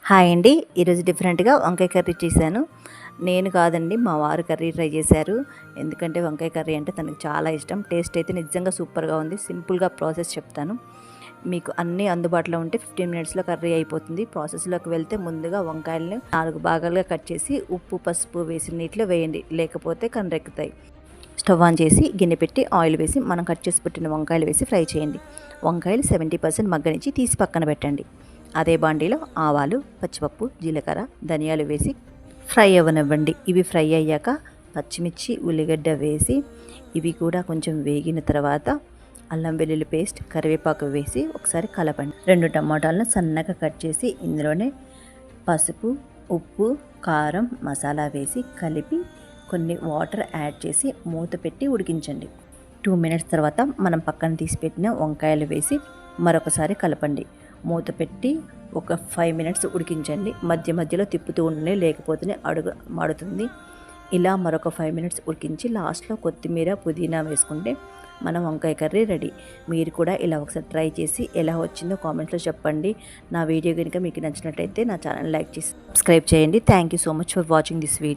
Hi అండి. ఈరోజు డిఫరెంట్‌గా వంకాయ కర్రీ చేశాను. నేను కాదండి, మా వారు కర్రీ ట్రై చేశారు. ఎందుకంటే వంకాయ కర్రీ అంటే తనకు చాలా ఇష్టం. టేస్ట్ అయితే నిజంగా సూపర్‌గా ఉంది. సింపుల్‌గా ప్రాసెస్ చెప్తాను. మీకు అన్నీ అందుబాటులో ఉంటే 15 మినిట్స్‌లో కర్రీ అయిపోతుంది. ప్రాసెస్‌లోకి వెళ్తే ముందుగా వంకాయలని 4 భాగాలుగా కట్ చేసి ఉప్పు, పసుపు వేసి నీటిలో వేయండి. లేకపోతే కండ్రెక్కుతాయి. స్టవ్ ఆన్ చేసి గిన్నె పెట్టి ఆయిల్ వేసి మనం కట్ చేసి పెట్టిన వంకాయలు వేసి ఫ్రై చేయండి. వంకాయలు 70% మగ్గనిచ్చి తీసి పక్కన పెట్టండి. అదే బాండీలో ఆవాలు, పచ్చిపప్పు, జీలకర్ర, ధనియాలు వేసి ఫ్రై అవ్వనివ్వండి. ఇవి ఫ్రై అయ్యాక పచ్చిమిర్చి, ఉల్లిగడ్డ వేసి ఇవి కూడా కొంచెం వేగిన తర్వాత అల్లం వెల్లుల్లి పేస్ట్, కరివేపాకు వేసి ఒకసారి కలపండి. 2 టమాటాలను సన్నగా కట్ చేసి ఇందులోనే పసుపు, ఉప్పు, కారం, మసాలా వేసి కలిపి కొన్ని వాటర్ యాడ్ చేసి మూత పెట్టి ఉడికించండి. 2 మినిట్స్ తర్వాత మనం పక్కన తీసి పెట్టిన వంకాయలు వేసి మరొకసారి కలపండి. మూత పెట్టి ఒక 5 మినిట్స్ ఉడికించండి. మధ్య మధ్యలో తిప్పుతూ ఉండండి, లేకపోతే అడుగు మాడుతుంది. ఇలా మరొక 5 మినిట్స్ ఉడికించి లాస్ట్లో కొత్తిమీర, పుదీనా వేసుకుంటే మన వంకాయ కర్రీ రెడీ. మీరు కూడా ఇలా ఒకసారి ట్రై చేసి ఎలా వచ్చిందో కామెంట్స్లో చెప్పండి. నా వీడియో కనుక మీకు నచ్చినట్లయితే నా ఛానల్ లైక్ చేసి సబ్స్క్రైబ్ చేయండి. Thank you so much for watching this video.